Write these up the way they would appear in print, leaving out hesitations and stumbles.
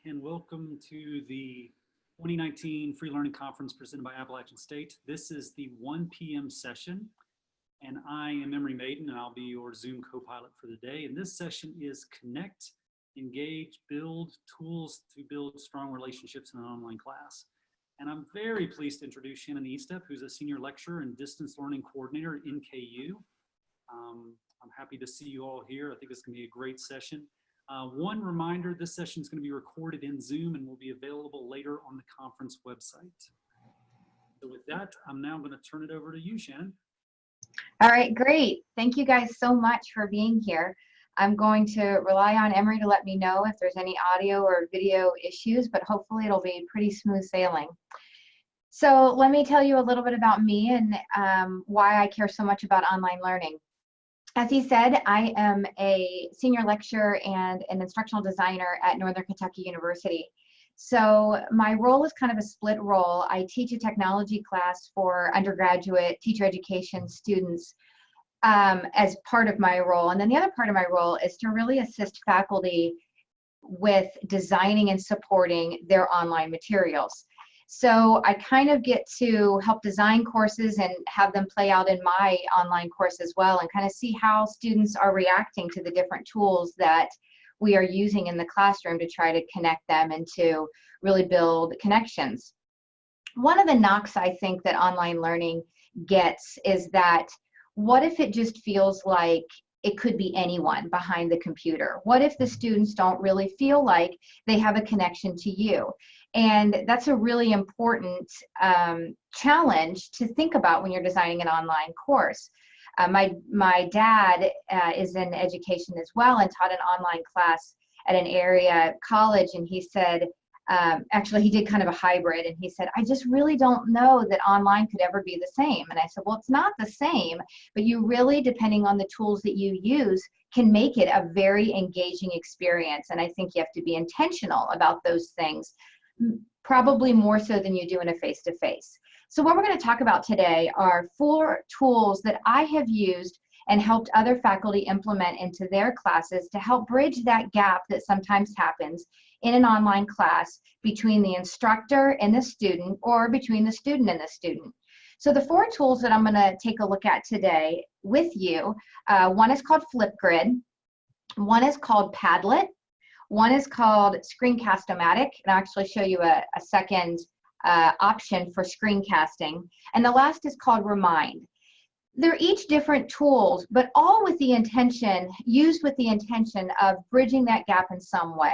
and welcome to the 2019 Free Learning Conference presented by Appalachian State. This is the 1 p.m. session, and I am Emory Maiden, and I'll be your Zoom co-pilot for the day. And this session is Connect, Engage, Build, Tools to Build Strong Relationships in an Online Class. And I'm very pleased to introduce Shannon Eastep, who's a senior lecturer and distance learning coordinator at NKU. I'm happy to see you all here. I think it's going to be a great session. One reminder, this session is going to be recorded in Zoom and will be available later on the conference website. So with that, I'm now going to turn it over to you, Shannon. All right, great. Thank you guys so much for being here. I'm going to rely on Emory to let me know if there's any audio or video issues, but hopefully it'll be pretty smooth sailing. So let me tell you a little bit about me and why I care so much about online learning. As he said, I am a senior lecturer and an instructional designer at Northern Kentucky University. So my role is kind of a split role. I teach a technology class for undergraduate teacher education students as part of my role. And then the other part of my role is to really assist faculty with designing and supporting their online materials. So I kind of get to help design courses and have them play out in my online course as well, and kind of see how students are reacting to the different tools that we are using in the classroom to try to connect them and to really build connections. One of the knocks I think that online learning gets is that what if it just feels like it could be anyone behind the computer? What if the students don't really feel like they have a connection to you? And that's a really important challenge to think about when you're designing an online course. My dad is in education as well and taught an online class at an area college, and he said, actually he did kind of a hybrid, and he said, I just really don't know that online could ever be the same. And I said, well, it's not the same, but you really, depending on the tools that you use, can make it a very engaging experience. And I think you have to be intentional about those things, probably more so than you do in a face-to-face. So what we're going to talk about today are 4 tools that I have used and helped other faculty implement into their classes to help bridge that gap that sometimes happens in an online class between the instructor and the student, or between the student and the student. So the 4 tools that I'm going to take a look at today with you, one is called Flipgrid, one is called Padlet, one is called Screencast-O-Matic, and I'll actually show you a second option for screencasting, and the last is called Remind. They're each different tools, but all with the intention, used with the intention of bridging that gap in some way.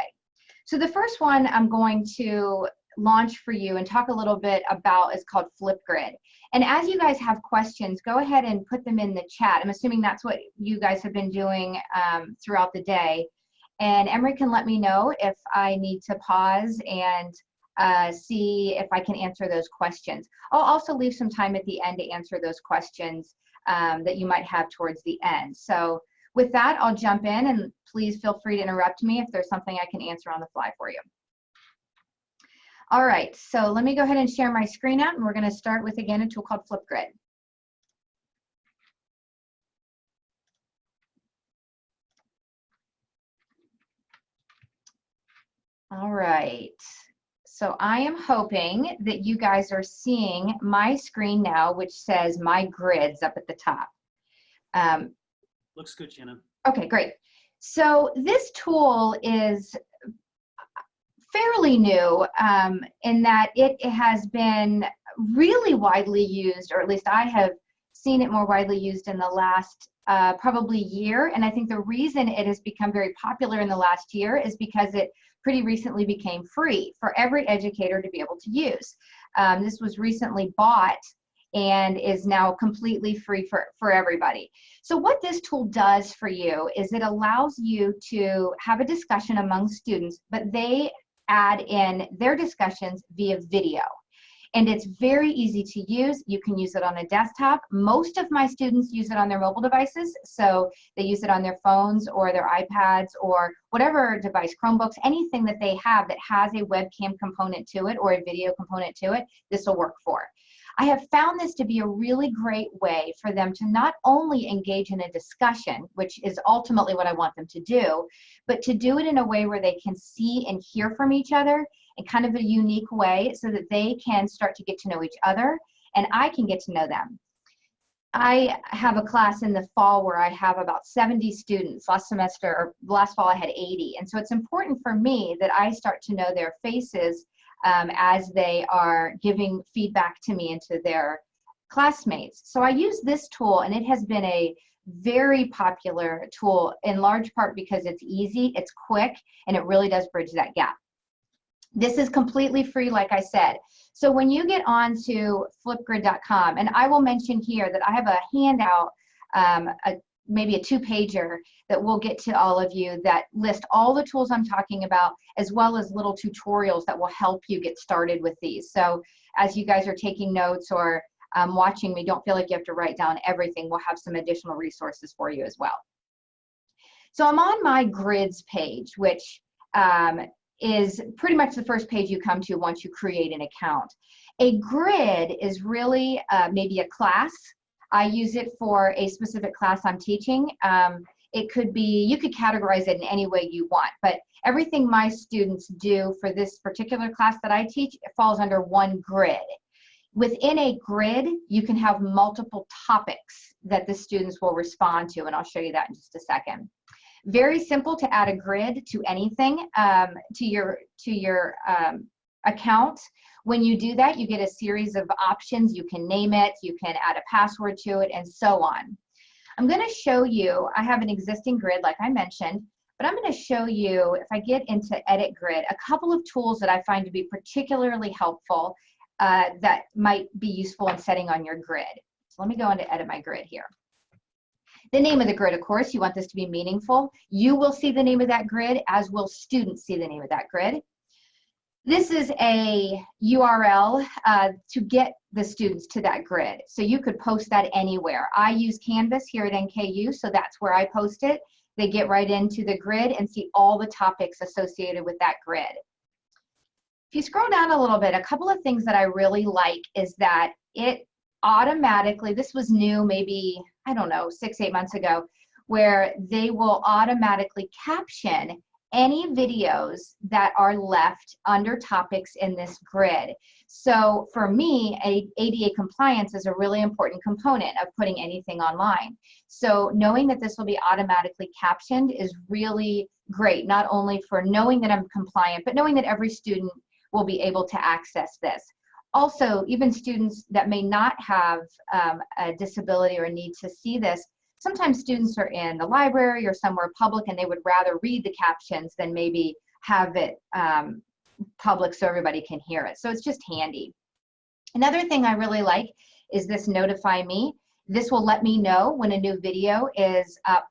So the first one I'm going to launch for you and talk a little bit about is called Flipgrid. And as you guys have questions, go ahead and put them in the chat. I'm assuming that's what you guys have been doing throughout the day. And Emory can let me know if I need to pause and see if I can answer those questions. I'll also leave some time at the end to answer those questions that you might have towards the end. So with that, I'll jump in, and please feel free to interrupt me if there's something I can answer on the fly for you. All right, so let me go ahead and share my screen out, and we're going to start with, again, a tool called Flipgrid. All right, so I am hoping that you guys are seeing my screen now, which says my grids up at the top. Looks good, Shannon. Okay, great. So this tool is fairly new in that it has been really widely used, or at least I have seen it more widely used in the last probably year. And I think the reason it has become very popular in the last year is because it pretty recently became free for every educator to be able to use. This was recently bought and is now completely free for everybody. So what this tool does for you is it allows you to have a discussion among students, but they add in their discussions via video. And it's very easy to use. You can use it on a desktop. Most of my students use it on their mobile devices, so they use it on their phones or their iPads or whatever device, Chromebooks, anything that they have that has a webcam component to it or a video component to it, this will work for. I have found this to be a really great way for them to not only engage in a discussion, which is ultimately what I want them to do, but to do it in a way where they can see and hear from each other in kind of a unique way so that they can start to get to know each other and I can get to know them. I have a class in the fall where I have about 70 students. Last semester, or last fall, I had 80. And so it's important for me that I start to know their faces as they are giving feedback to me and to their classmates. So I use this tool, and it has been a very popular tool in large part because it's easy, it's quick, and it really does bridge that gap. This is completely free, like I said. So when you get on to flipgrid.com, and I will mention here that I have a handout, maybe a 2-pager that we'll get to all of you that list all the tools I'm talking about, as well as little tutorials that will help you get started with these. So as you guys are taking notes or watching me, don't feel like you have to write down everything. We'll have some additional resources for you as well. So I'm on my grids page, which is pretty much the first page you come to once you create an account. A grid is really maybe a class. I use it for a specific class I'm teaching. It could be, you could categorize it in any way you want, but everything my students do for this particular class that I teach, it falls under one grid. Within a grid, you can have multiple topics that the students will respond to, and I'll show you that in just a second. Very simple to add a grid to anything, to your account. When you do that, you get a series of options. You can name it, you can add a password to it, and so on. I'm going to show you, I have an existing grid like I mentioned, but I'm going to show you, if I get into Edit Grid, a couple of tools that I find to be particularly helpful that might be useful in setting on your grid. So let me go into Edit My Grid here. The name of the grid, of course, you want this to be meaningful. You will see the name of that grid, as will students see the name of that grid. This is a URL to get the students to that grid. So you could post that anywhere. I use Canvas here at NKU, so that's where I post it. They get right into the grid and see all the topics associated with that grid. If you scroll down a little bit, a couple of things that I really like is that it automatically, this was new maybe, I don't know, 6-8 months ago, where they will automatically caption any videos that are left under topics in this grid. So for me, ADA compliance is a really important component of putting anything online. So knowing that this will be automatically captioned is really great, not only for knowing that I'm compliant, but knowing that every student will be able to access this. Also, even students that may not have a disability or need to see this, sometimes students are in the library or somewhere public and they would rather read the captions than maybe have it public so everybody can hear it. So it's just handy. Another thing I really like is this Notify Me. This will let me know when a new video is up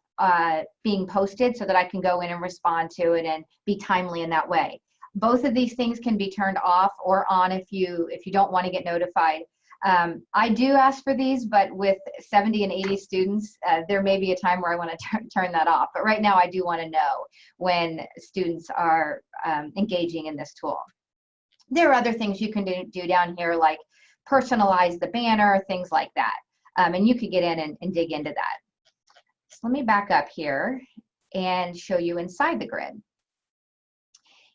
being posted so that I can go in and respond to it and be timely in that way. Both of these things can be turned off or on if you don't want to get notified. I do ask for these, but with 70 and 80 students, there may be a time where I want to turn that off. But right now, I do want to know when students are engaging in this tool. There are other things you can do down here, like personalize the banner, things like that. And you could get in and dig into that. So let me back up here and show you inside the grid.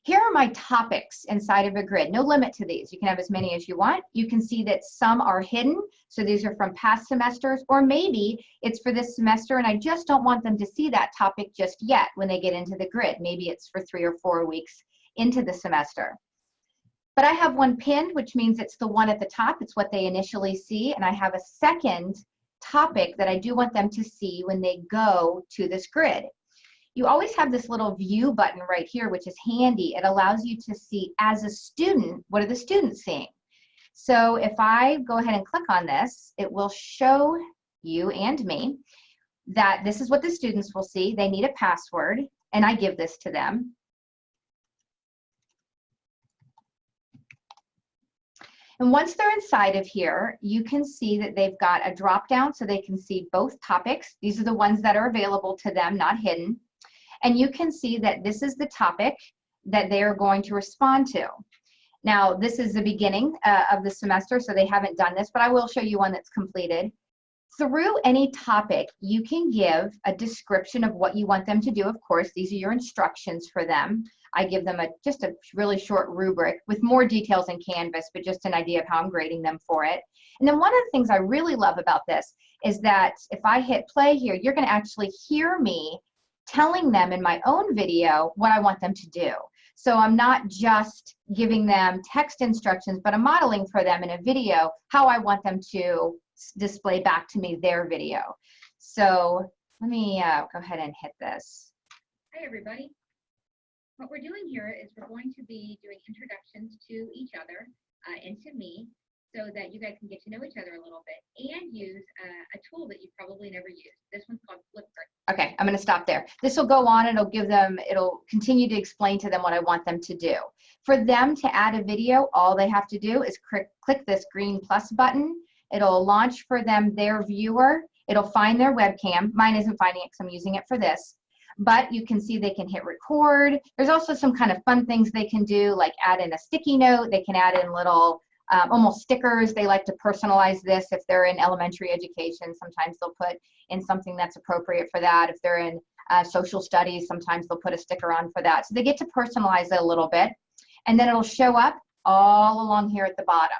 Here are my topics inside of a grid. No limit to these. You can have as many as you want. You can see that some are hidden. So these are from past semesters, or maybe it's for this semester and I just don't want them to see that topic just yet when they get into the grid. Maybe it's for 3 or 4 weeks into the semester. But I have one pinned, which means it's the one at the top. It's what they initially see. And I have a second topic that I do want them to see when they go to this grid. You always have this little view button right here, which is handy. It allows you to see, as a student, what are the students seeing? So if I go ahead and click on this, it will show you and me that this is what the students will see. They need a password, and I give this to them. And once they're inside of here, you can see that they've got a drop down so they can see both topics. These are the ones that are available to them, not hidden. And you can see that this is the topic that they are going to respond to. Now, this is the beginning of the semester, so they haven't done this, but I will show you one that's completed. Through any topic, you can give a description of what you want them to do. Of course, these are your instructions for them. I give them just a really short rubric with more details in Canvas, but just an idea of how I'm grading them for it. And then one of the things I really love about this is that if I hit play here, you're going to actually hear me telling them in my own video what I want them to do. So I'm not just giving them text instructions, but I'm modeling for them in a video how I want them to display back to me their video. So let me go ahead and hit this. Hi, everybody. What we're doing here is we're going to be doing introductions to each other and to me so that you guys can get to know each other a little bit and use a tool that you've probably never used. This one's called Flipgrid. Okay, I'm going to stop there. This will go on and it'll continue to explain to them what I want them to do. For them to add a video, all they have to do is click this green plus button. It'll launch for them their viewer. It'll find their webcam. Mine isn't finding it because I'm using it for this. But you can see they can hit record. There's also some kind of fun things they can do, like add in a sticky note. They can add in little almost stickers. They like to personalize this if they're in elementary education. Sometimes they'll put in something that's appropriate for that. If they're in social studies, sometimes they'll put a sticker on for that. So they get to personalize it a little bit. And then it'll show up all along here at the bottom.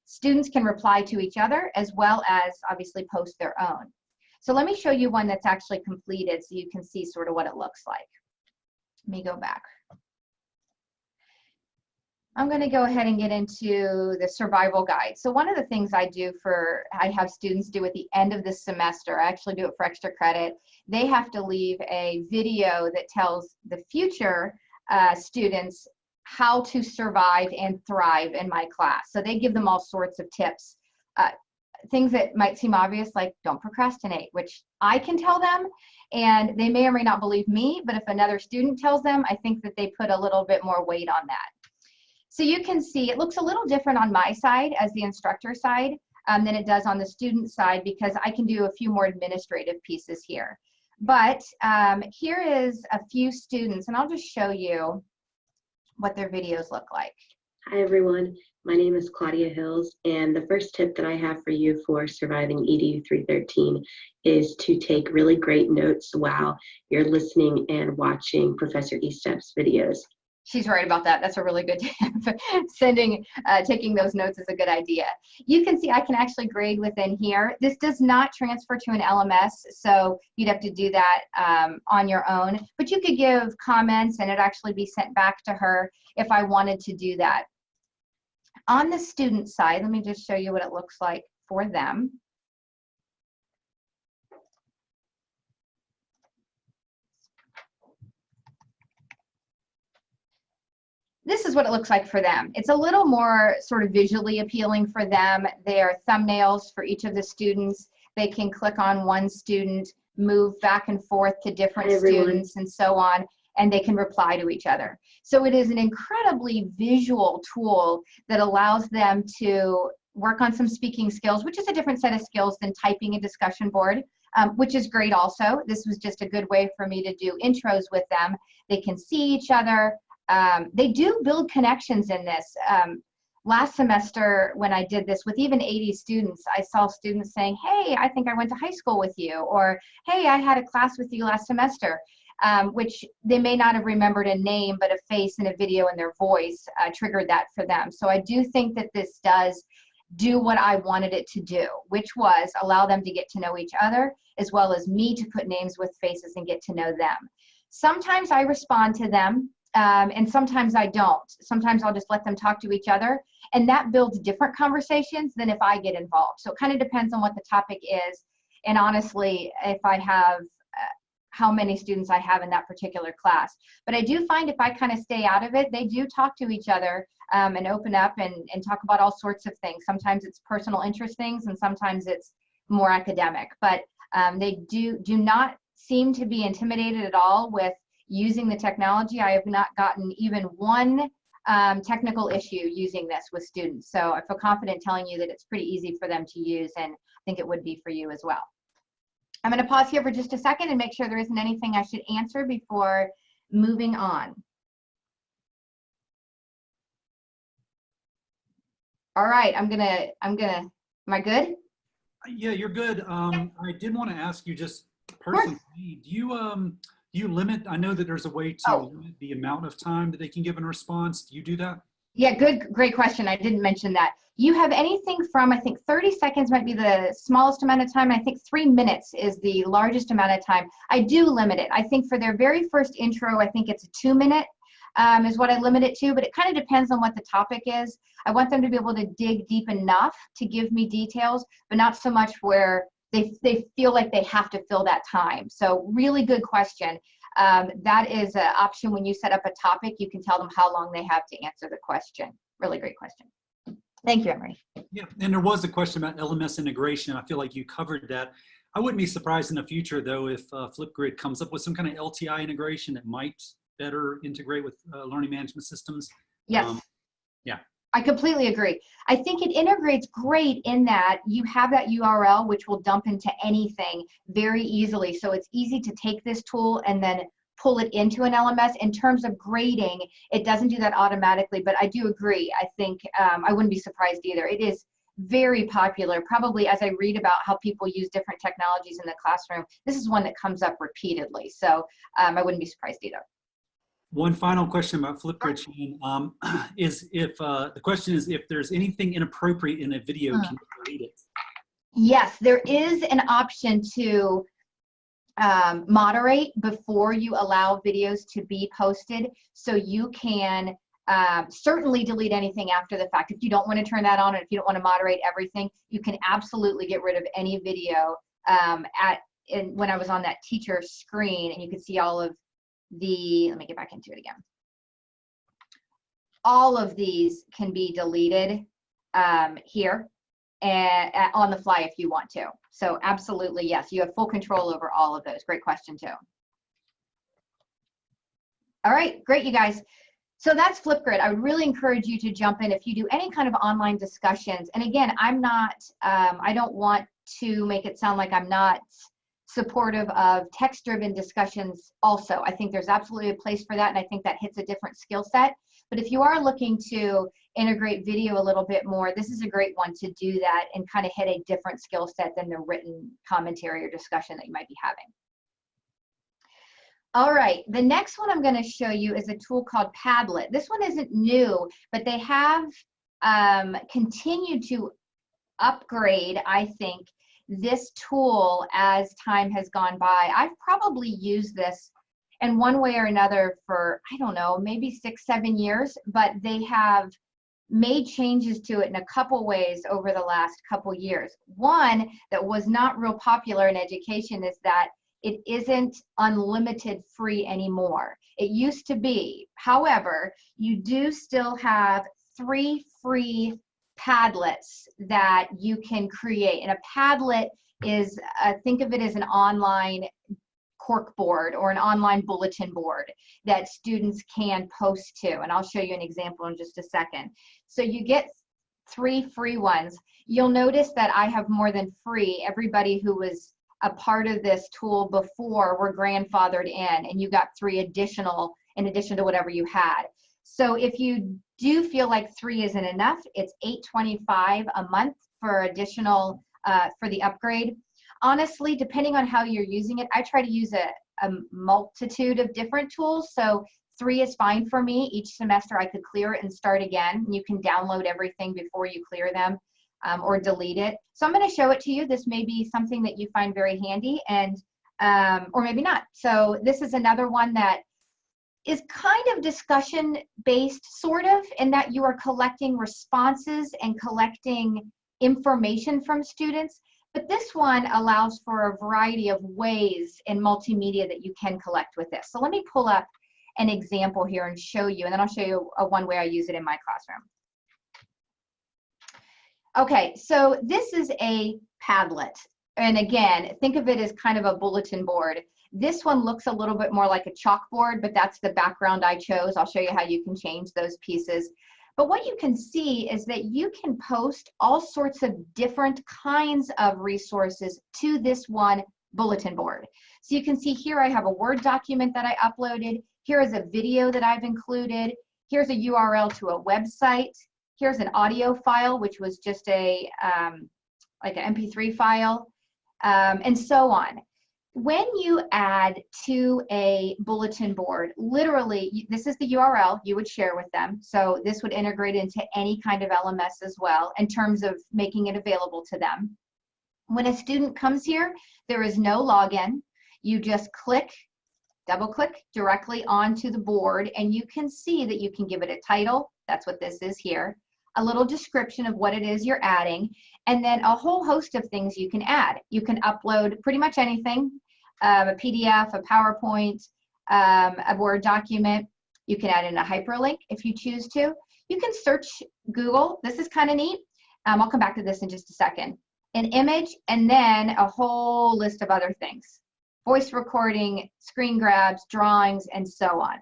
Students can reply to each other as well as obviously post their own. So let me show you one that's actually completed so you can see sort of what it looks like. Let me go back. I'm going to go ahead and get into the survival guide. So one of the things I have students do at the end of the semester, I actually do it for extra credit. They have to leave a video that tells the future students how to survive and thrive in my class. So they give them all sorts of tips. Things that might seem obvious, like don't procrastinate, which I can tell them, and they may or may not believe me, but if another student tells them, I think that they put a little bit more weight on that. So you can see it looks a little different on my side as the instructor side than it does on the student side, because I can do a few more administrative pieces here. But here is a few students, and I'll just show you what their videos look like. Hi everyone, my name is Claudia Hills, and the first tip that I have for you for surviving EDU 313 is to take really great notes while you're listening and watching Professor Eastep's videos. She's right about that. That's a really good tip. Taking those notes is a good idea. You can see I can actually grade within here. This does not transfer to an LMS, so you'd have to do that on your own. But you could give comments and it'd actually be sent back to her if I wanted to do that. On the student side, let me just show you what it looks like for them. This is what it looks like for them. It's a little more sort of visually appealing for them. There are thumbnails for each of the students. They can click on one student, move back and forth to different students and so on, and they can reply to each other. So it is an incredibly visual tool that allows them to work on some speaking skills, which is a different set of skills than typing a discussion board, which is great also. This was just a good way for me to do intros with them. They can see each other. They do build connections in this. Last semester when I did this with even 80 students, I saw students saying, hey, I think I went to high school with you, or hey, I had a class with you last semester, which they may not have remembered a name, but a face and a video and their voice triggered that for them. So I do think that this does do what I wanted it to do, which was allow them to get to know each other, as well as me to put names with faces and get to know them. Sometimes I respond to them. And sometimes I don't. Sometimes I'll just let them talk to each other, and that builds different conversations than if I get involved. So it kind of depends on what the topic is, and honestly, if I have how many students I have in that particular class. But I do find if I kind of stay out of it, they do talk to each other and open up and talk about all sorts of things. Sometimes it's personal interest things, and sometimes it's more academic. But they do not seem to be intimidated at all with using the technology. I have not gotten even one technical issue using this with students. So I feel confident telling you that it's pretty easy for them to use, and I think it would be for you as well. I'm going to pause here for just a second and make sure there isn't anything I should answer before moving on. All right, am I good? Yeah, you're good. I did want to ask you just personally, do you limit, I know that there's a way to Oh, limit the amount of time that they can give in response. Do you do that? yeah, great question. I didn't mention that. You have anything from, I think 30 seconds might be the smallest amount of time. I think 3 minutes is the largest amount of time. I do limit it. I think for their very first intro, I think it's a 2 minute is what I limit it to, but it kind of depends on what the topic is. I want them to be able to dig deep enough to give me details, but not so much where they feel like they have to fill that time. So really good question. That is an option when you set up a topic. You can tell them how long they have to answer the question. Really great question. Thank you, Emery. Yeah, and there was a question about LMS integration. I feel like you covered that. I wouldn't be surprised in the future, though, if Flipgrid comes up with some kind of LTI integration that might better integrate with learning management systems. Yes. Yeah. I completely agree. I think it integrates great in that you have that URL, which will dump into anything very easily. So it's easy to take this tool and then pull it into an LMS. In terms of grading, it doesn't do that automatically, but I do agree. I think I wouldn't be surprised either. It is very popular. Probably as I read about how people use different technologies in the classroom, this is one that comes up repeatedly. So I wouldn't be surprised either. One final question about Flipgrid, Shannon, is if the question is if there's anything inappropriate in a video, can you delete it? Yes, there is an option to moderate before you allow videos to be posted, so you can certainly delete anything after the fact. If you don't want to turn that on, and if you don't want to moderate everything, you can absolutely get rid of any video. When I was on that teacher screen, and you could see all of the, let me get back into it again. All of these can be deleted here and on the fly if you want to. So absolutely, yes, you have full control over all of those. Great question too. All right, great, you guys. So that's Flipgrid. I would really encourage you to jump in if you do any kind of online discussions. And again, I'm not, I don't want to make it sound like I'm not supportive of text-driven discussions also. I think there's absolutely a place for that, and I think that hits a different skill set. But if you are looking to integrate video a little bit more, this is a great one to do that and kind of hit a different skill set than the written commentary or discussion that you might be having. All right, the next one I'm going to show you is a tool called Padlet. This one isn't new, but they have continued to upgrade, I think, this tool as time has gone by. I've probably used this in one way or another for, I don't know, maybe 6-7 years, but they have made changes to it in a couple ways over the last couple years. One that was not real popular in education is that it isn't unlimited free anymore. It used to be. However, you do still have 3 free Padlets that you can create. And a Padlet is, think of it as an online corkboard or an online bulletin board that students can post to. And I'll show you an example in just a second. So you get 3 free ones. You'll notice that I have more than free. Everybody who was a part of this tool before were grandfathered in, and you got 3 additional in addition to whatever you had. So if you do feel like 3 isn't enough, it's $8.25 a month for additional for the upgrade. Honestly, depending on how you're using it, I try to use a multitude of different tools. So 3 is fine for me. Each semester I could clear it and start again. You can download everything before you clear them or delete it. So I'm going to show it to you. This may be something that you find very handy, and or maybe not. So this is another one that is kind of discussion based, sort of, in that you are collecting responses and collecting information from students. But this one allows for a variety of ways in multimedia that you can collect with this. So let me pull up an example here and show you, and then I'll show you one way I use it in my classroom. Okay, so this is a Padlet. And again, think of it as kind of a bulletin board. This one looks a little bit more like a chalkboard, but that's the background I chose. I'll show you how you can change those pieces. But what you can see is that you can post all sorts of different kinds of resources to this one bulletin board. So you can see here I have a Word document that I uploaded. Here is a video that I've included. Here's a URL to a website. Here's an audio file, which was just a like an MP3 file, and so on. When you add to a bulletin board, literally, this is the URL you would share with them. So this would integrate into any kind of LMS as well in terms of making it available to them. When a student comes here, there is no login. You just click, double click directly onto the board, and you can see that you can give it a title. That's what this is here. A little description of what it is you're adding, and then a whole host of things you can add. You can upload pretty much anything, a PDF, a PowerPoint, a Word document. You can add in a hyperlink if you choose to. You can search Google. This is kind of neat. I'll come back to this in just a second. An image, and then a whole list of other things. Voice recording, screen grabs, drawings, and so on.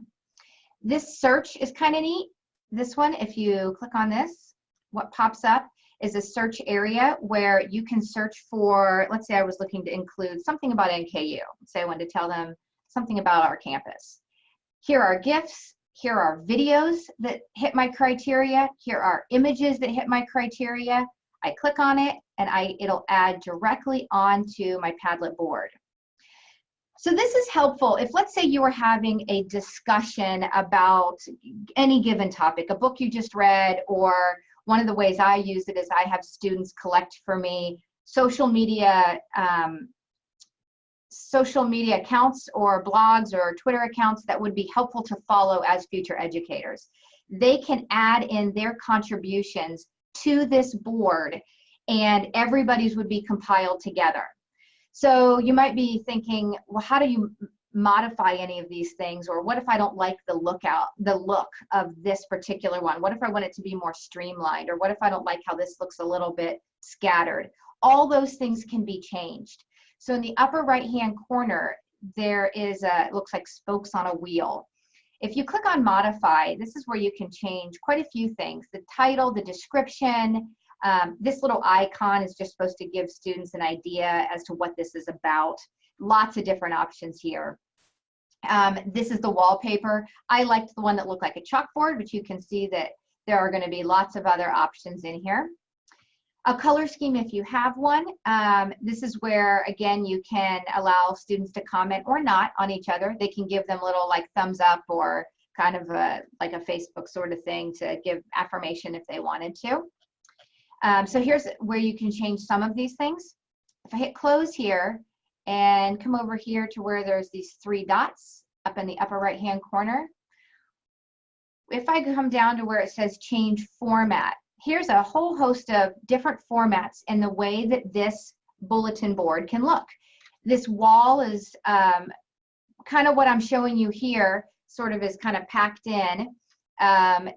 This search is kind of neat. This one, if you click on this, what pops up is a search area where you can search for, let's say I was looking to include something about NKU. Say I wanted to tell them something about our campus. Here are GIFs, here are videos that hit my criteria, here are images that hit my criteria. I click on it and it'll add directly onto my Padlet board. So this is helpful if, let's say, you were having a discussion about any given topic, a book you just read, or one of the ways I use it is I have students collect for me social media accounts or blogs or Twitter accounts that would be helpful to follow as future educators. They can add in their contributions to this board, and everybody's would be compiled together. So you might be thinking, well, how do you modify any of these things? Or what if I don't like the look of this particular one? What if I want it to be more streamlined? Or what if I don't like how this looks a little bit scattered? All those things can be changed. So in the upper right-hand corner, there is it looks like spokes on a wheel. If you click on modify, this is where you can change quite a few things. The title, the description. This little icon is just supposed to give students an idea as to what this is about. Lots of different options here. This is the wallpaper. I liked the one that looked like a chalkboard, but you can see that there are going to be lots of other options in here. A color scheme if you have one. This is where, again, you can allow students to comment or not on each other. They can give them little like thumbs up or kind of like a Facebook sort of thing to give affirmation if they wanted to. So here's where you can change some of these things. If I hit close here and come over here to where there's these 3 dots up in the upper right hand corner, if I come down to where it says change format, here's a whole host of different formats in the way that this bulletin board can look. This wall is kind of what I'm showing you here, sort of is kind of packed in.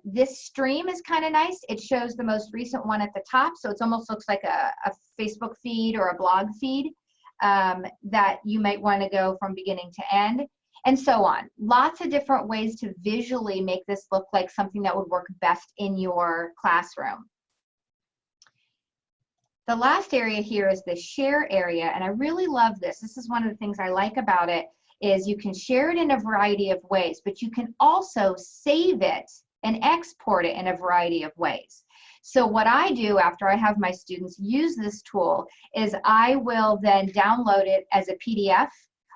This stream is kind of nice. It shows the most recent one at the top, so it almost looks like a Facebook feed or a blog feed that you might want to go from beginning to end, and so on. Lots of different ways to visually make this look like something that would work best in your classroom. The last area here is the share area, and I really love this. This is one of the things I like about it, is you can share it in a variety of ways, but you can also save it and export it in a variety of ways. So what I do after I have my students use this tool is I will then download it as a PDF.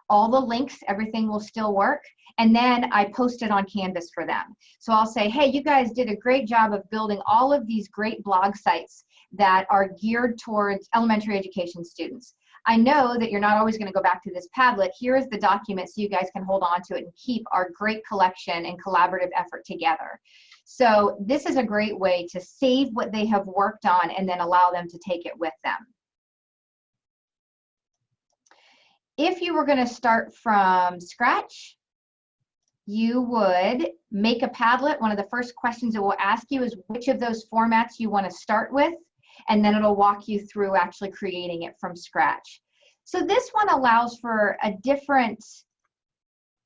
All the links, everything will still work, and then I post it on Canvas for them. So I'll say, hey, you guys did a great job of building all of these great blog sites that are geared towards elementary education students. I know that you're not always going to go back to this Padlet. Here is the document so you guys can hold on to it and keep our great collection and collaborative effort together. So this is a great way to save what they have worked on and then allow them to take it with them. If you were going to start from scratch, you would make a Padlet. One of the first questions it will ask you is which of those formats you want to start with, and then it'll walk you through actually creating it from scratch. So this one allows for a different,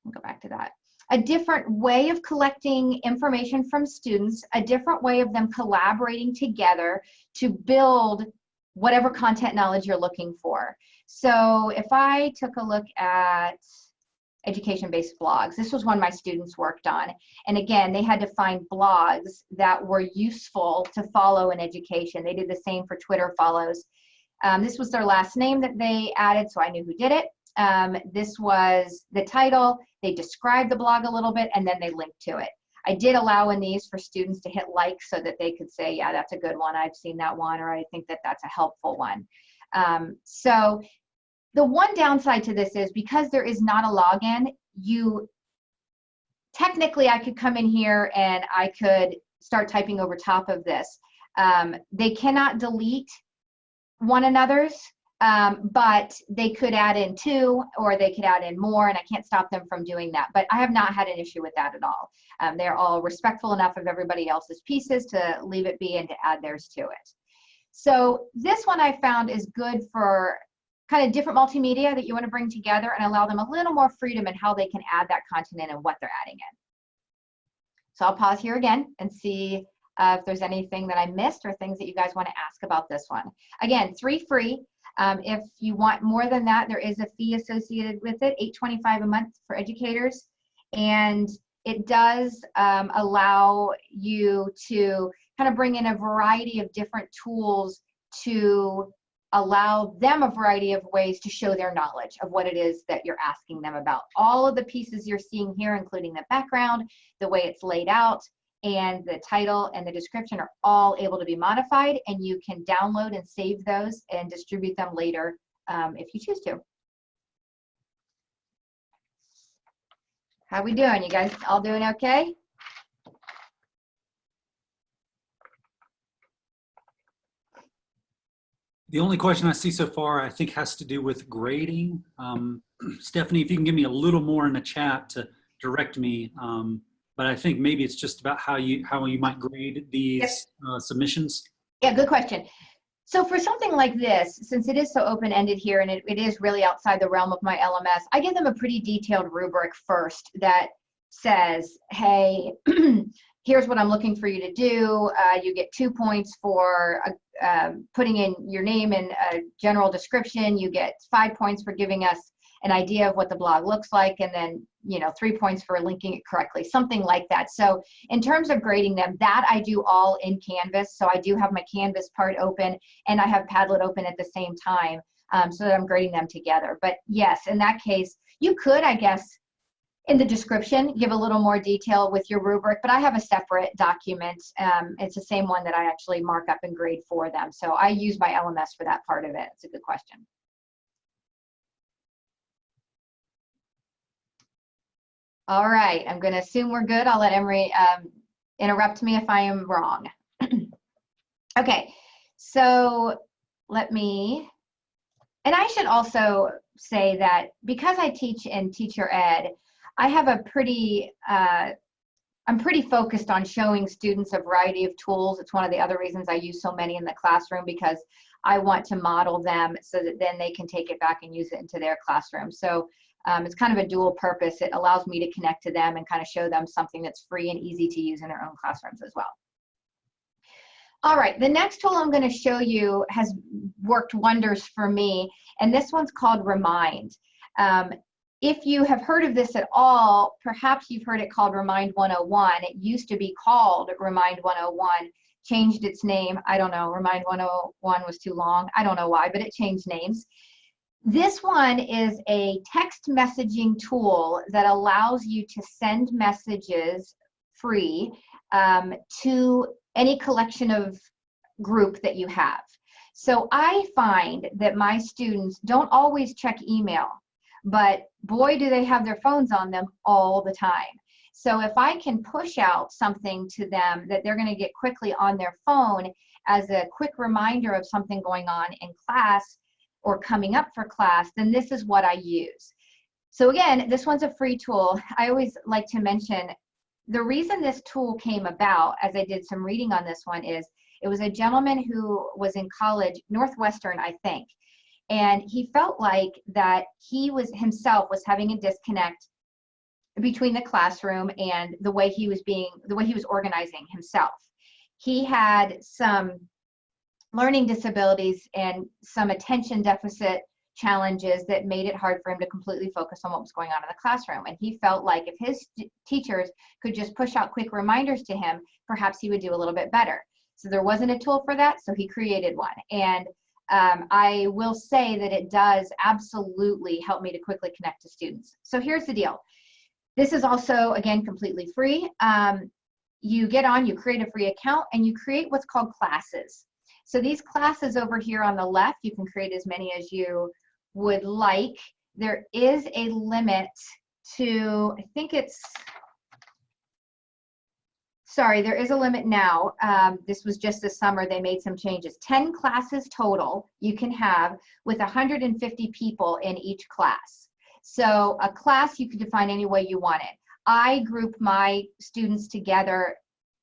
I'll go back to that, a different way of collecting information from students, a different way of them collaborating together to build whatever content knowledge you're looking for. So if I took a look at education-based blogs. This was one my students worked on. And again, they had to find blogs that were useful to follow in education. They did the same for Twitter follows. This was their last name that they added, so I knew who did it. This was the title. They described the blog a little bit, and then they linked to it. I did allow in these for students to hit like so that they could say, yeah, that's a good one. I've seen that one, or I think that that's a helpful one. So the one downside to this is because there is not a login, technically I could come in here and I could start typing over top of this. They cannot delete one another's, but they could add in 2 or they could add in more, and I can't stop them from doing that. But I have not had an issue with that at all. They're all respectful enough of everybody else's pieces to leave it be and to add theirs to it. So this one I found is good for kind of different multimedia that you want to bring together and allow them a little more freedom in how they can add that content in and what they're adding in. So I'll pause here again and see if there's anything that I missed or things that you guys want to ask about this one. Again, 3 free. If you want more than that, there is a fee associated with it, $8.25 a month for educators. And it does allow you to kind of bring in a variety of different tools to allow them a variety of ways to show their knowledge of what it is that you're asking them about. All of the pieces you're seeing here, including the background, the way it's laid out, and the title and the description are all able to be modified, and you can download and save those and distribute them later if you choose to. How we doing? You guys all doing okay? The only question I see so far, I think, has to do with grading. Stephanie, if you can give me a little more in the chat to direct me. But I think maybe it's just about how you might grade these submissions. Yeah, good question. So for something like this, since it is so open-ended here and it is really outside the realm of my LMS, I give them a pretty detailed rubric first that says, hey, here's what I'm looking for you to do. You get 2 points for putting in your name and a general description. You get 5 points for giving us an idea of what the blog looks like, and then 3 points for linking it correctly, something like that. So in terms of grading them, that I do all in Canvas. So I do have my Canvas part open and I have Padlet open at the same time so that I'm grading them together. But yes, in that case, you could, I guess, in the description, give a little more detail with your rubric, but I have a separate document. It's the same one that I actually mark up and grade for them. So I use my LMS for that part of it. It's a good question. All right, I'm going to assume we're good. I'll let Emery interrupt me if I am wrong. Okay, so let me, and I should also say that because I teach in teacher ed, I have a pretty, I'm pretty focused on showing students a variety of tools. It's one of the other reasons I use so many in the classroom, because I want to model them so that then they can take it back and use it into their classroom. So it's kind of a dual purpose. It allows me to connect to them and kind of show them something that's free and easy to use in their own classrooms as well. All right, the next tool I'm going to show you has worked wonders for me, and this one's called Remind. If you have heard of this at all, perhaps you've heard it called Remind 101. It used to be called Remind 101, changed its name. I don't know, Remind 101 was too long. I don't know why, but it changed names. This one is a text messaging tool that allows you to send messages free to any collection of group that you have. So I find that my students don't always check email, but boy, do they have their phones on them all the time. So if I can push out something to them that they're going to get quickly on their phone as a quick reminder of something going on in class or coming up for class, then this is what I use. So again, this one's a free tool. I always like to mention the reason this tool came about, as I did some reading on this one, is it was a gentleman who was in college, Northwestern, I think, and he felt like that he was himself was having a disconnect between the classroom and the way he was organizing himself. He had some learning disabilities and some attention deficit challenges that made it hard for him to completely focus on what was going on in the classroom. And he felt like if his teachers could just push out quick reminders to him, perhaps he would do a little bit better. So there wasn't a tool for that, so he created one. And I will say that it does absolutely help me to quickly connect to students. So here's the deal. This is also, again, completely free. You get on, you create a free account, and you create what's called classes. So these classes over here on the left, you can create as many as you would like. There is a limit to, I think it's, sorry, there is a limit now. This was just this summer, they made some changes. 10 classes total you can have with 150 people in each class. So a class you can define any way you want it. I group my students together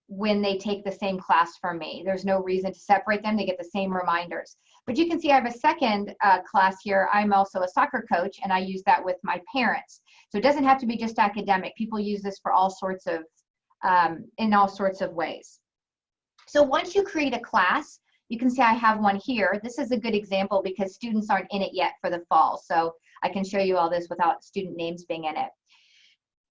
when they take the same class from me. There's no reason to separate them. They get the same reminders. But you can see I have a second class here. I'm also a soccer coach, and I use that with my parents. So it doesn't have to be just academic. People use this for all sorts of, in all sorts of ways. So once you create a class, you can see I have one here. This is a good example because students aren't in it yet for the fall. So I can show you all this without student names being in it.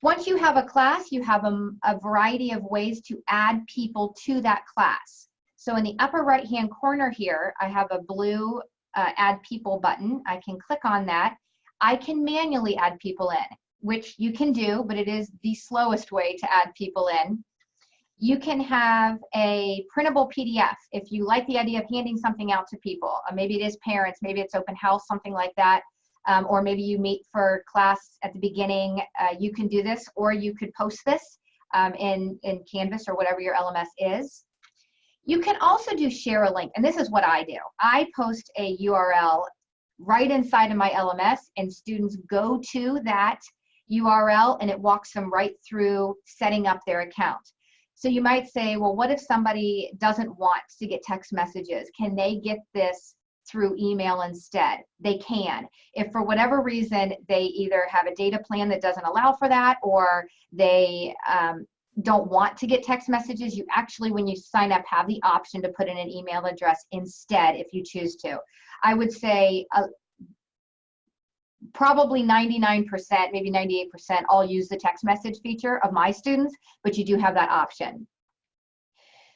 Once you have a class, you have a variety of ways to add people to that class. So in the upper right-hand corner here, I have a blue Add People button. I can click on that. I can manually add people in, which you can do, but it is the slowest way to add people in. You can have a printable PDF if you like the idea of handing something out to people. Maybe it is parents, maybe it's open house, something like that. Or maybe you meet for class at the beginning. You can do this, or you could post this in Canvas or whatever your LMS is. You can also do share a link, and this is what I do. I post a URL right inside of my LMS, and students go to that URL, and it walks them right through setting up their account. So you might say, well, what if somebody doesn't want to get text messages? Can they get this through email instead? They can. If for whatever reason they either have a data plan that doesn't allow for that, or they don't want to get text messages, you actually, when you sign up, have the option to put in an email address instead if you choose to. I would say probably 99%, maybe 98% all use the text message feature of my students, but you do have that option.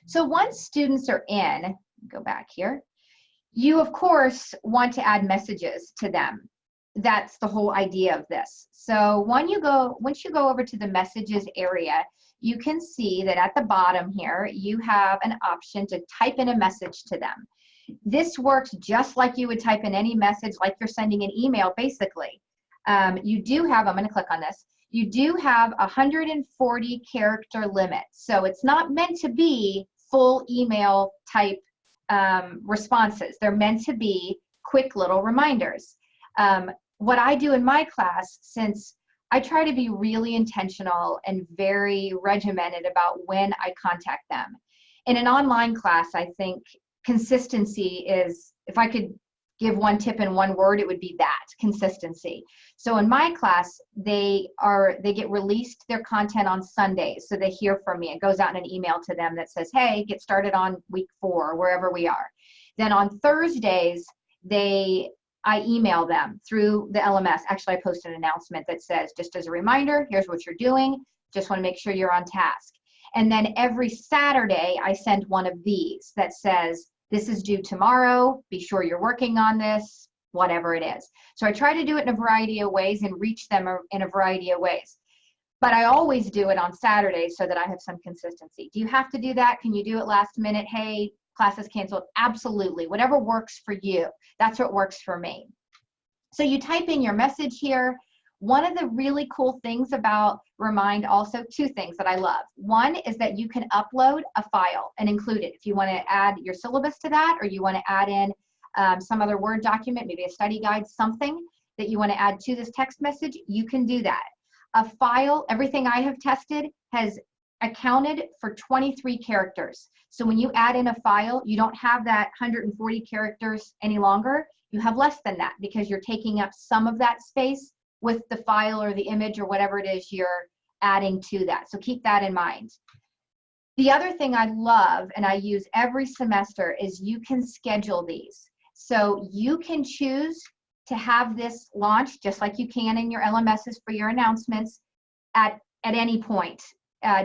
So once students are in, go back here, you, of course, want to add messages to them. That's the whole idea of this. So once you go over to the messages area, you can see that at the bottom here, you have an option to type in a message to them. This works just like you would type in any message, like you're sending an email, basically. You do have, I'm going to click on this, you do have 140 character limit. So it's not meant to be full email type responses. They're meant to be quick little reminders. What I do in my class, since I try to be really intentional and very regimented about when I contact them. In an online class, I think consistency is, if I could give one tip in one word, it would be that, consistency. So in my class, they get released their content on Sundays. So they hear from me. It goes out in an email to them that says, hey, get started on week 4, wherever we are. Then on Thursdays, I email them through the LMS. Actually, I post an announcement that says, just as a reminder, here's what you're doing. Just want to make sure you're on task. And then every Saturday, I send one of these that says, this is due tomorrow. Be sure you're working on this, whatever it is. So I try to do it in a variety of ways and reach them in a variety of ways. But I always do it on Saturdays so that I have some consistency. Do you have to do that? Can you do it last minute? Hey, class is canceled. Absolutely. Whatever works for you. That's what works for me. So you type in your message here. One of the really cool things about Remind, also 2 things that I love. One is that you can upload a file and include it. If you want to add your syllabus to that, or you want to add in some other Word document, maybe a study guide, something that you want to add to this text message, you can do that. A file, everything I have tested has accounted for 23 characters. So when you add in a file, you don't have that 140 characters any longer. You have less than that because you're taking up some of that space with the file or the image or whatever it is you're adding to that. So keep that in mind. The other thing I love and I use every semester is you can schedule these. So you can choose to have this launched just like you can in your LMSs for your announcements at any point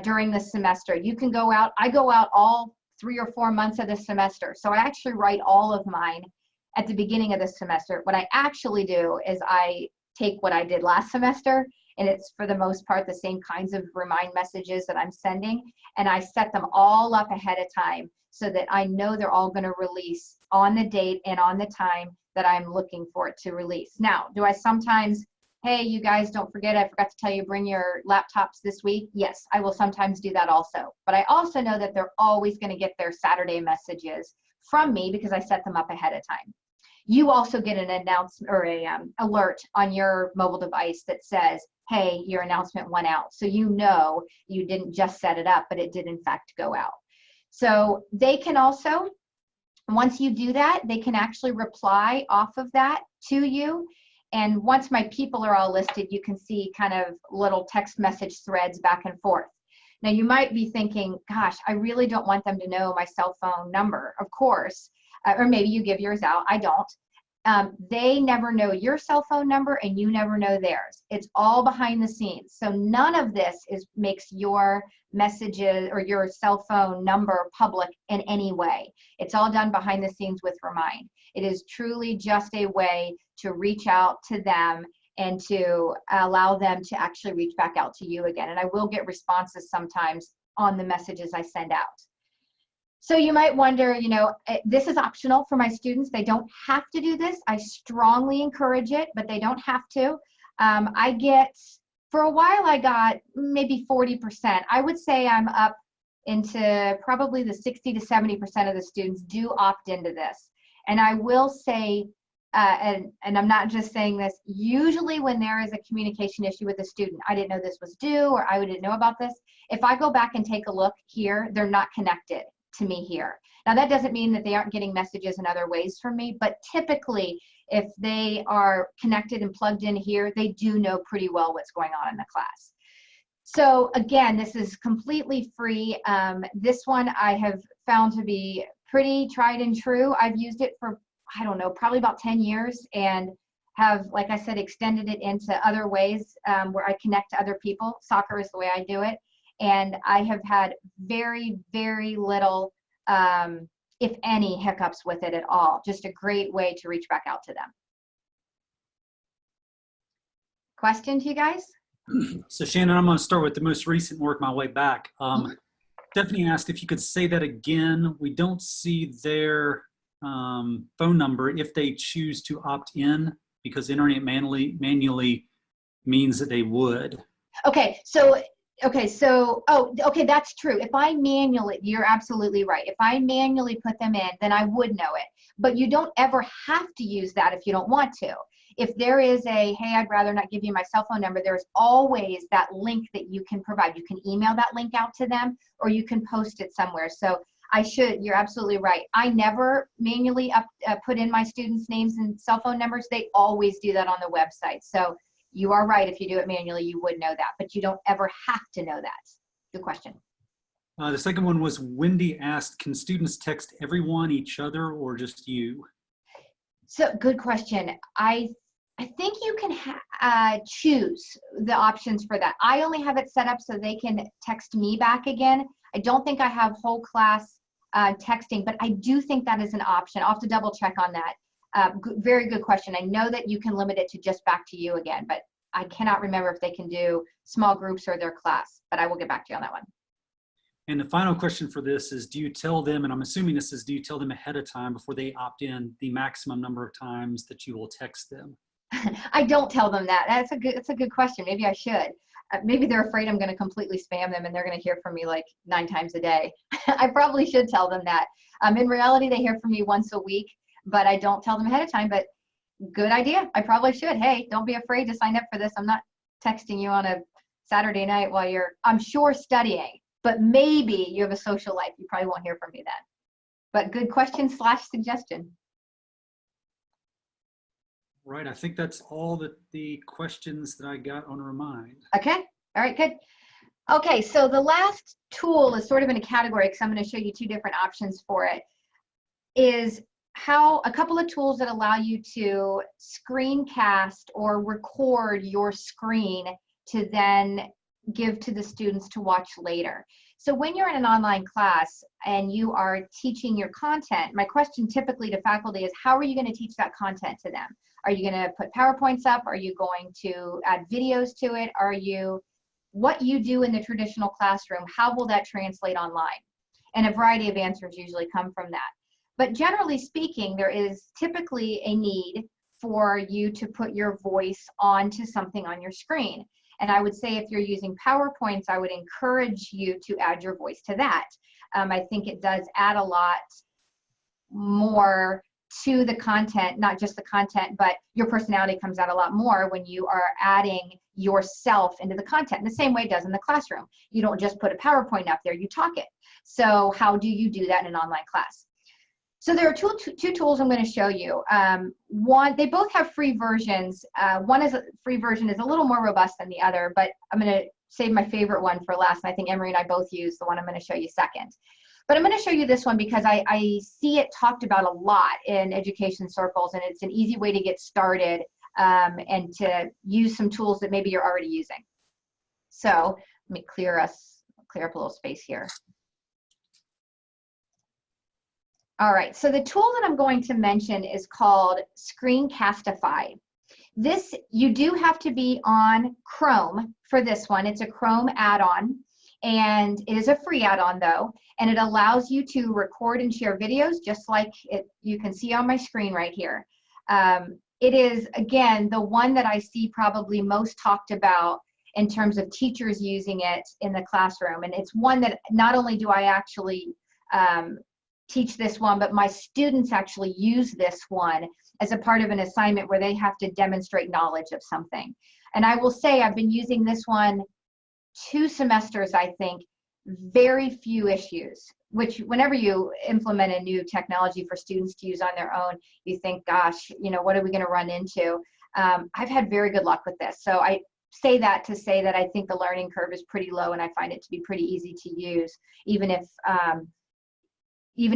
during the semester. You can go out, I go out all 3 or 4 months of the semester. So I actually write all of mine at the beginning of the semester. What I actually do is I take what I did last semester, and it's for the most part the same kinds of remind messages that I'm sending, and I set them all up ahead of time so that I know they're all going to release on the date and on the time that I'm looking for it to release. Now, do I sometimes, hey, you guys, don't forget, I forgot to tell you, bring your laptops this week? Yes, I will sometimes do that also. But I also know that they're always going to get their Saturday messages from me because I set them up ahead of time. You also get an announcement or a alert on your mobile device that says, hey, your announcement went out. So you know you didn't just set it up, but it did in fact go out. So they can also, once you do that, they can actually reply off of that to you. And once my people are all listed, you can see kind of little text message threads back and forth. Now you might be thinking, gosh, I really don't want them to know my cell phone number. Of course, or maybe you give yours out. I don't. They never know your cell phone number and you never know theirs. It's all behind the scenes. So none of this makes your messages or your cell phone number public in any way. It's all done behind the scenes with Remind. It is truly just a way to reach out to them and to allow them to actually reach back out to you again. And I will get responses sometimes on the messages I send out. So you might wonder, you know, this is optional for my students. They don't have to do this. I strongly encourage it, but they don't have to. I get, for a while, I got maybe 40%. I would say I'm up into probably the 60 to 70% of the students do opt into this. And I will say, and I'm not just saying this, usually when there is a communication issue with a student, I didn't know this was due or I didn't know about this. If I go back and take a look here, they're not connected to me here. Now that doesn't mean that they aren't getting messages in other ways from me, but typically if they are connected and plugged in here, they do know pretty well what's going on in the class. So again, this is completely free. This one I have found to be pretty tried and true. I've used it for, I don't know, probably about 10 years and have, like I said, extended it into other ways where I connect to other people. Soccer is the way I do it. And I have had very, very little, if any, hiccups with it at all. Just a great way to reach back out to them. Questions, you guys? So Shannon, I'm going to start with the most recent, work my way back. Stephanie asked if you could say that again. We don't see their phone number if they choose to opt in because internet manually means that they would. Okay, that's true. If I manually, you're absolutely right. If I manually put them in, then I would know it. But you don't ever have to use that if you don't want to. If there is a, hey, I'd rather not give you my cell phone number, there's always that link that you can provide. You can email that link out to them or you can post it somewhere. So you're absolutely right. I never manually put in my students' names and cell phone numbers. They always do that on the website. So you are right. If you do it manually, you would know that, but you don't ever have to know that. Good question. The second one was Wendy asked, can students text everyone, each other, or just you? So good question. I think you can choose the options for that. I only have it set up so they can text me back again. I don't think I have whole class texting, but I do think that is an option. I'll have to double check on that. Very good question. I know that you can limit it to just back to you again, but I cannot remember if they can do small groups or their class, but I will get back to you on that one. And the final question for this is, do you tell them, and I'm assuming this is, do you tell them ahead of time before they opt in the maximum number of times that you will text them? I don't tell them that. That's a good question. Maybe I should. Maybe they're afraid I'm going to completely spam them and they're going to hear from me like 9 times a day. I probably should tell them that. In reality, they hear from me once a week, but I don't tell them ahead of time, but good idea. I probably should. Hey, don't be afraid to sign up for this. I'm not texting you on a Saturday night while you're, I'm sure, studying, but maybe you have a social life. You probably won't hear from me then. But good question / suggestion. Right, I think that's all the questions that I got on Remind. Okay, all right, good. Okay, so the last tool is sort of in a category because I'm going to show you 2 different options for it, is a couple of tools that allow you to screencast or record your screen to then give to the students to watch later. So when you're in an online class and you are teaching your content, my question typically to faculty is, how are you going to teach that content to them? Are you going to put PowerPoints up? Are you going to add videos to it? What you do in the traditional classroom, how will that translate online? And a variety of answers usually come from that. But generally speaking, there is typically a need for you to put your voice onto something on your screen. And I would say if you're using PowerPoints, I would encourage you to add your voice to that. I think it does add a lot more to the content, not just the content, but your personality comes out a lot more when you are adding yourself into the content, in the same way it does in the classroom. You don't just put a PowerPoint up there, you talk it. So how do you do that in an online class? So there are two tools I'm going to show you. One, they both have free versions. One is a free version is a little more robust than the other, but I'm going to save my favorite one for last. And I think Emery and I both use the one I'm going to show you second. But I'm going to show you this one because I see it talked about a lot in education circles, and it's an easy way to get started and to use some tools that maybe you're already using. So let me clear up a little space here. All right, so the tool that I'm going to mention is called Screencastify. This, you do have to be on Chrome for this one. It's a Chrome add-on, and it is a free add-on though, and it allows you to record and share videos just like you can see on my screen right here. It is, again, the one that I see probably most talked about in terms of teachers using it in the classroom, and it's one that not only do I actually teach this one, but my students actually use this one as a part of an assignment where they have to demonstrate knowledge of something. And I will say I've been using this one 2 semesters, I think, very few issues, which whenever you implement a new technology for students to use on their own, you think, gosh, you know, what are we going to run into? I've had very good luck with this. So I say that to say that I think the learning curve is pretty low, and I find it to be pretty easy to use, even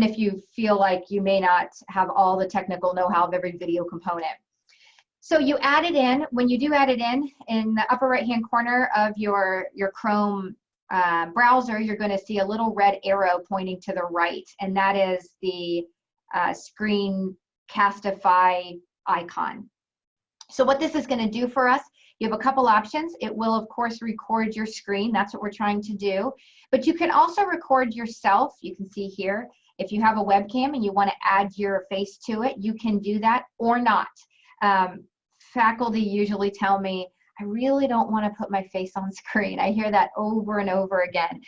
if you feel like you may not have all the technical know-how of every video component. So you add it in. When you do add it in the upper right-hand corner of your Chrome browser, you're going to see a little red arrow pointing to the right, and that is the Screencastify icon. So what this is going to do for us, you have a couple options. It will, of course, record your screen. That's what we're trying to do. But you can also record yourself. You can see here, if you have a webcam and you want to add your face to it, you can do that or not. Faculty usually tell me, I really don't want to put my face on screen. I hear that over and over again.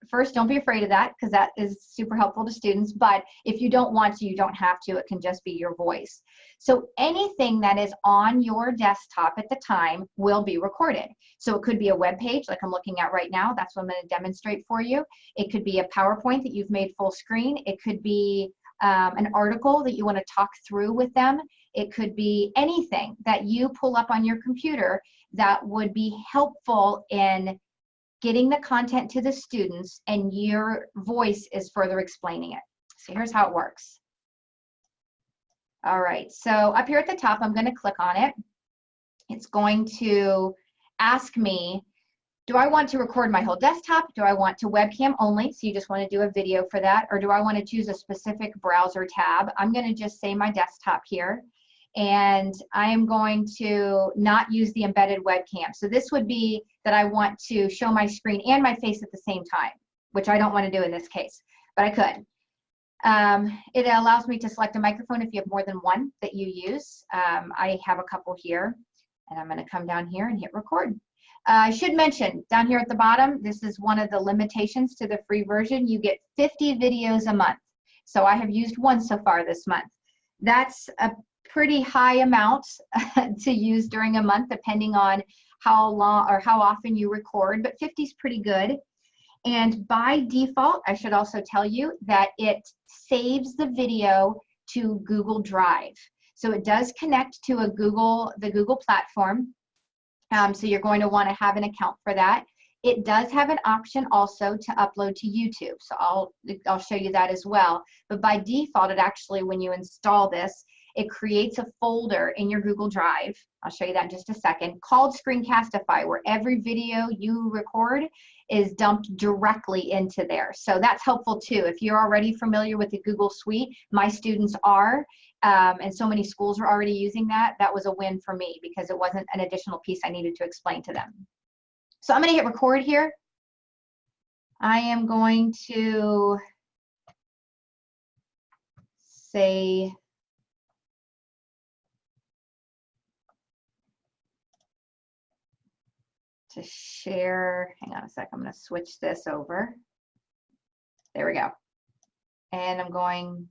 First, don't be afraid of that, because that is super helpful to students. But if you don't want to, you don't have to. It can just be your voice. So anything that is on your desktop at the time will be recorded. So it could be a web page like I'm looking at right now. That's what I'm going to demonstrate for you. It could be a PowerPoint that you've made full screen. It could be an article that you want to talk through with them. It could be anything that you pull up on your computer that would be helpful in getting the content to the students, and your voice is further explaining it. So here's how it works. All right, so up here at the top, I'm going to click on it. It's going to ask me, do I want to record my whole desktop? Do I want to webcam only? So you just want to do a video for that. Or do I want to choose a specific browser tab? I'm going to just say my desktop here. And I am going to not use the embedded webcam. So this would be that I want to show my screen and my face at the same time, which I don't want to do in this case, but I could. It allows me to select a microphone if you have more than one that you use. I have a couple here, and I'm going to come down here and hit record. I should mention down here at the bottom, this is one of the limitations to the free version. You get 50 videos a month. So I have used one so far this month. That's a pretty high amount to use during a month, depending on how long or how often you record, but 50 is pretty good. And by default, I should also tell you that it saves the video to Google Drive. So it does connect to the Google platform. So you're going to want to have an account for that. It does have an option also to upload to YouTube. So I'll show you that as well. But by default, it actually, when you install this, it creates a folder in your Google Drive. I'll show you that in just a second, called Screencastify, where every video you record is dumped directly into there. So that's helpful too. If you're already familiar with the Google Suite, my students are, and so many schools are already using that. That was a win for me because it wasn't an additional piece I needed to explain to them. So I'm going to hit record here. I am going to say to share. Hang on a sec. I'm going to switch this over. There we go. And I'm going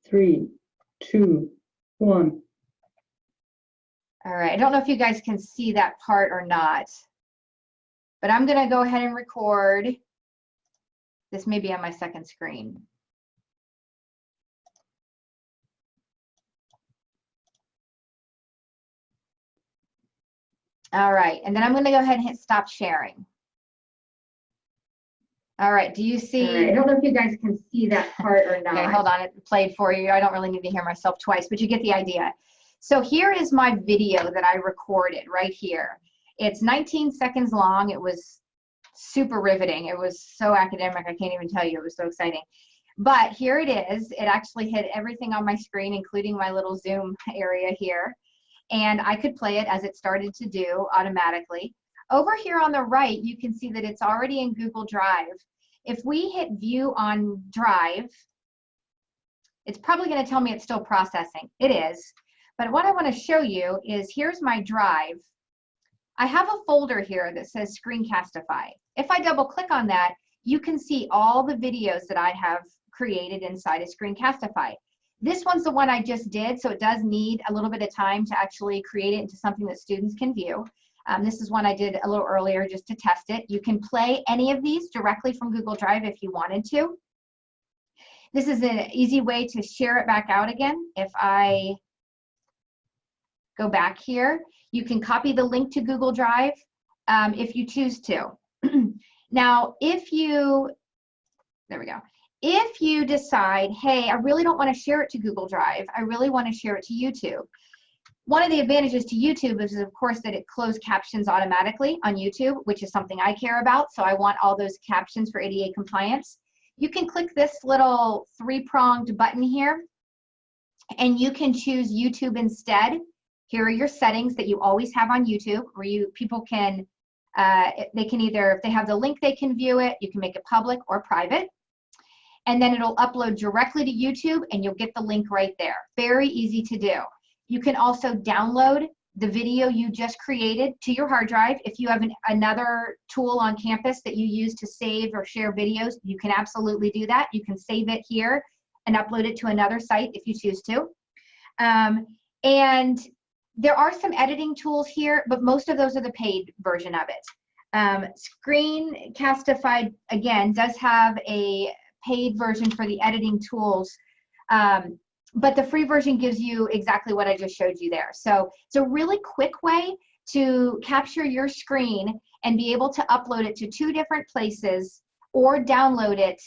3, 2, 1. All right, I don't know if you guys can see that part or not, but I'm gonna go ahead and record. This may be on my second screen. All right, and then I'm gonna go ahead and hit stop sharing. All right, do you see? I don't know if you guys can see that part or not. Okay, hold on, it played for you. I don't really need to hear myself twice, but you get the idea. So here is my video that I recorded right here. It's 19 seconds long. It was super riveting. It was so academic, I can't even tell you. It was so exciting. But here it is. It actually hit everything on my screen, including my little Zoom area here. And I could play it as it started to do automatically. Over here on the right, you can see that it's already in Google Drive. If we hit view on Drive, it's probably going to tell me it's still processing. It is. But what I want to show you is here's my drive. I have a folder here that says Screencastify. If I double click on that, you can see all the videos that I have created inside of Screencastify. This one's the one I just did, so it does need a little bit of time to actually create it into something that students can view. This is one I did a little earlier just to test it. You can play any of these directly from Google Drive if you wanted to. This is an easy way to share it back out again. If I go back here, you can copy the link to Google Drive if you choose to. Now, if you, there we go. If you decide, hey, I really don't want to share it to Google Drive, I really want to share it to YouTube. One of the advantages to YouTube is, of course, that it closed captions automatically on YouTube, which is something I care about. So I want all those captions for ADA compliance. You can click this little three-pronged button here, and you can choose YouTube instead. Here are your settings that you always have on YouTube, where people can, they can either, if they have the link, they can view it. You can make it public or private. And then it'll upload directly to YouTube, and you'll get the link right there. Very easy to do. You can also download the video you just created to your hard drive. If you have another tool on campus that you use to save or share videos, you can absolutely do that. You can save it here and upload it to another site if you choose to. And there are some editing tools here, but most of those are the paid version of it. Screencastify, again, does have a paid version for the editing tools, but the free version gives you exactly what I just showed you there. So it's a really quick way to capture your screen and be able to upload it to 2 different places or download it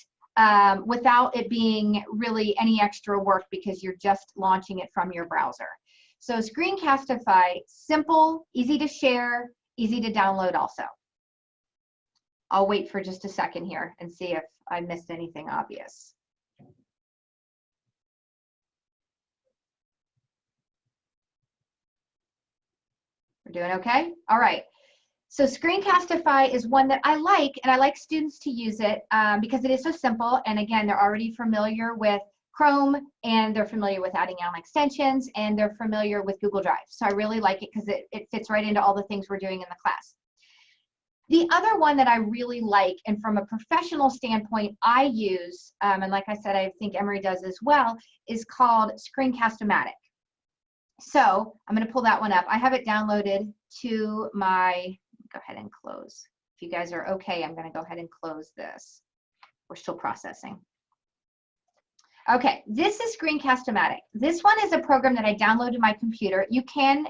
without it being really any extra work because you're just launching it from your browser. So Screencastify, simple, easy to share, easy to download also. I'll wait for just a second here and see if I missed anything obvious. We're doing okay? All right. So Screencastify is one that I like, and I like students to use it because it is so simple. And again, they're already familiar with Chrome, and they're familiar with adding on extensions, and they're familiar with Google Drive. So I really like it because it fits right into all the things we're doing in the class. The other one that I really like, and from a professional standpoint, I use, and like I said, I think Emory does as well, is called Screencast-O-Matic. So I'm going to pull that one up. I have it downloaded to my, go ahead and close. If you guys are okay, I'm going to go ahead and close this. We're still processing. Okay, this is Screencast-O-Matic. This one is a program that I downloaded to my computer. You can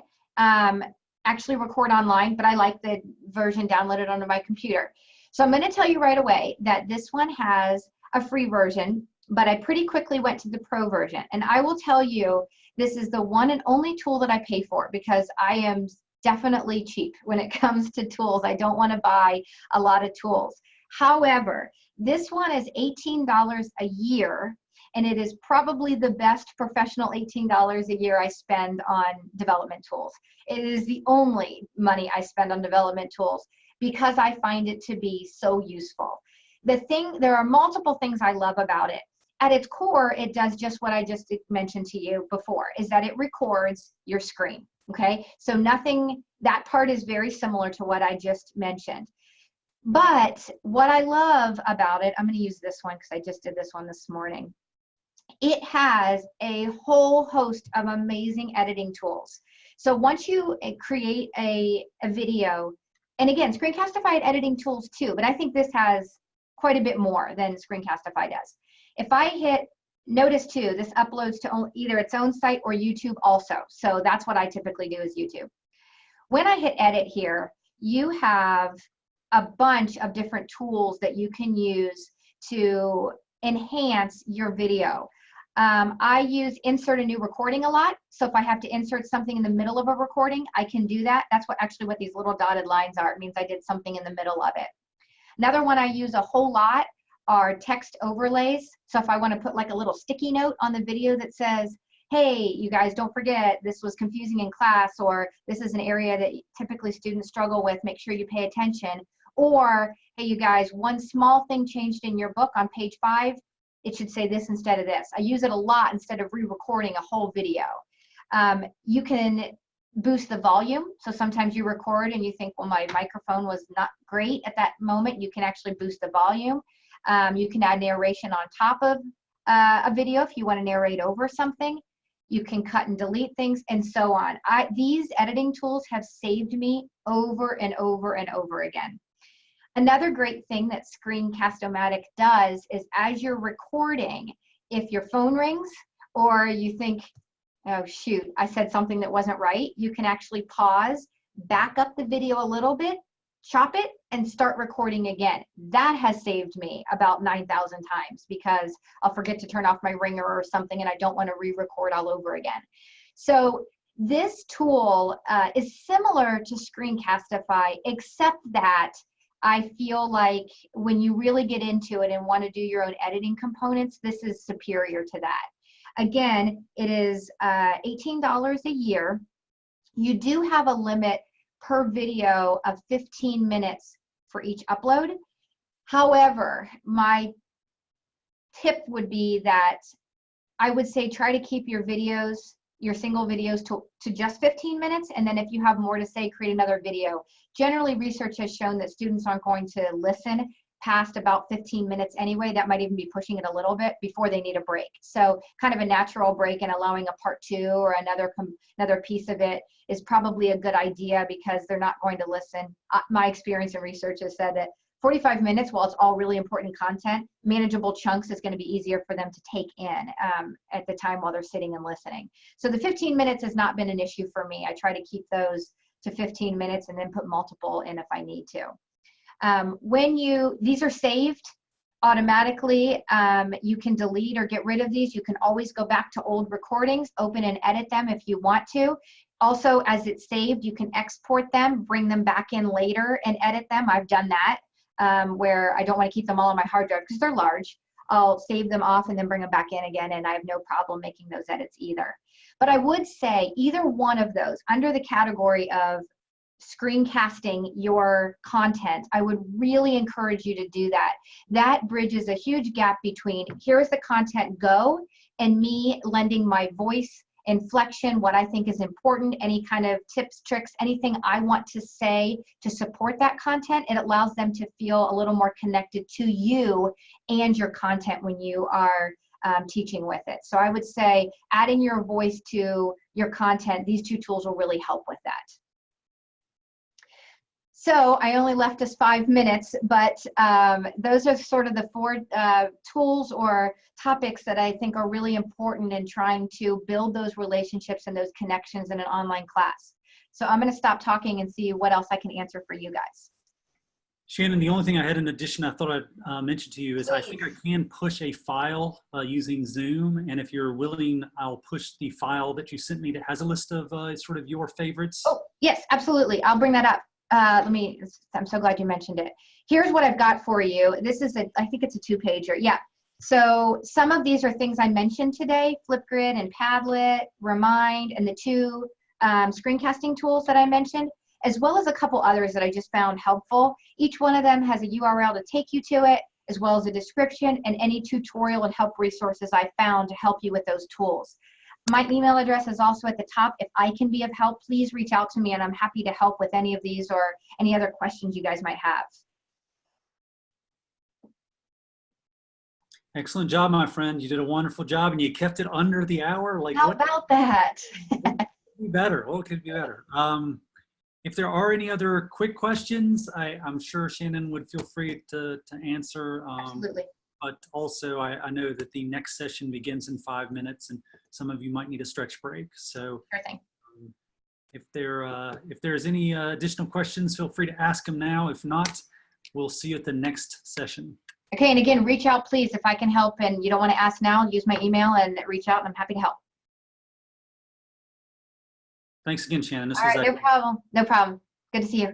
actually record online, but I like the version downloaded onto my computer. So I'm going to tell you right away that this one has a free version, but I pretty quickly went to the pro version. And I will tell you, this is the one and only tool that I pay for because I am definitely cheap when it comes to tools. I don't want to buy a lot of tools. However, this one is $18 a year, and it is probably the best professional $18 a year I spend on development tools. It is the only money I spend on development tools because I find it to be so useful. There are multiple things I love about it. At its core, it does just what I just mentioned to you before, is that it records your screen, okay? So that part is very similar to what I just mentioned. But what I love about it, I'm going to use this one because I just did this one this morning. It has a whole host of amazing editing tools. So once you create a video, and again, Screencastify had editing tools too, but I think this has quite a bit more than Screencastify does. If I hit, notice too, this uploads to either its own site or YouTube also. So that's what I typically do is YouTube. When I hit edit here, you have a bunch of different tools that you can use to enhance your video. I use insert a new recording a lot. So if I have to insert something in the middle of a recording, I can do that. That's what these little dotted lines are. It means I did something in the middle of it. Another one I use a whole lot are text overlays. So if I want to put like a little sticky note on the video that says, hey, you guys, don't forget this was confusing in class, or this is an area that typically students struggle with, make sure you pay attention. Or, hey, you guys, one small thing changed in your book on page 5, it should say this instead of this. I use it a lot instead of re-recording a whole video. You can boost the volume. So sometimes you record and you think, well, my microphone was not great at that moment. You can actually boost the volume. You can add narration on top of a video if you want to narrate over something. You can cut and delete things and so on. These editing tools have saved me over and over and over again. Another great thing that Screencast-O-Matic does is as you're recording, if your phone rings or you think, oh shoot, I said something that wasn't right, you can actually pause, back up the video a little bit, chop it, and start recording again. That has saved me about 9,000 times because I'll forget to turn off my ringer or something and I don't want to re-record all over again. So this tool is similar to Screencastify, except that I feel like when you really get into it and want to do your own editing components, this is superior to that. Again, it is $18 a year. You do have a limit per video of 15 minutes for each upload. However, my tip would be that I would say try to keep your videos, your single videos to just 15 minutes, and then if you have more to say, create another video. Generally, research has shown that students aren't going to listen past about 15 minutes anyway. That might even be pushing it a little bit before they need a break. So kind of a natural break and allowing a part 2 or another piece of it is probably a good idea because they're not going to listen. My experience in research has said that 45 minutes, while it's all really important content, manageable chunks is going to be easier for them to take in at the time while they're sitting and listening. So the 15 minutes has not been an issue for me. I try to keep those to 15 minutes and then put multiple in if I need to. These are saved automatically. You can delete or get rid of these. You can always go back to old recordings, open and edit them if you want to. Also, as it's saved, you can export them, bring them back in later and edit them. I've done that where I don't want to keep them all on my hard drive because they're large. I'll save them off and then bring them back in again, and I have no problem making those edits either. But I would say either one of those under the category of screencasting your content, I would really encourage you to do that. That bridges a huge gap between here's the content go and me lending my voice, inflection, what I think is important, any kind of tips, tricks, anything I want to say to support that content. It allows them to feel a little more connected to you and your content when you are teaching with it. So I would say adding your voice to your content, these two tools will really help with that. So I only left us 5 minutes, but those are sort of the 4 tools or topics that I think are really important in trying to build those relationships and those connections in an online class. So I'm going to stop talking and see what else I can answer for you guys. Shannon, the only thing I had in addition I thought I'd mention to you is I think I can push a file using Zoom. And if you're willing, I'll push the file that you sent me that has a list of sort of your favorites. Oh, yes, absolutely. I'll bring that up. I'm so glad you mentioned it. Here's what I've got for you. This is I think it's a 2-pager. Yeah. So some of these are things I mentioned today, Flipgrid and Padlet, Remind, and the 2 screencasting tools that I mentioned, as well as a couple others that I just found helpful. Each one of them has a URL to take you to it, as well as a description and any tutorial and help resources I found to help you with those tools. My email address is also at the top. If I can be of help, please reach out to me, and I'm happy to help with any of these or any other questions you guys might have. Excellent job, my friend. You did a wonderful job, and you kept it under the hour. Like, How what about that? could be better? What could be better? If there are any other quick questions, I'm sure Shannon would feel free to answer. Absolutely. But also, I know that the next session begins in 5 minutes, and some of you might need a stretch break. So, Sure thing. if there's any additional questions, feel free to ask them now. If not, we'll see you at the next session. Okay, and again, reach out, please, if I can help and you don't want to ask now, use my email and reach out, and I'm happy to help. Thanks again, Shannon. This All was right, no problem. No problem. Good to see you.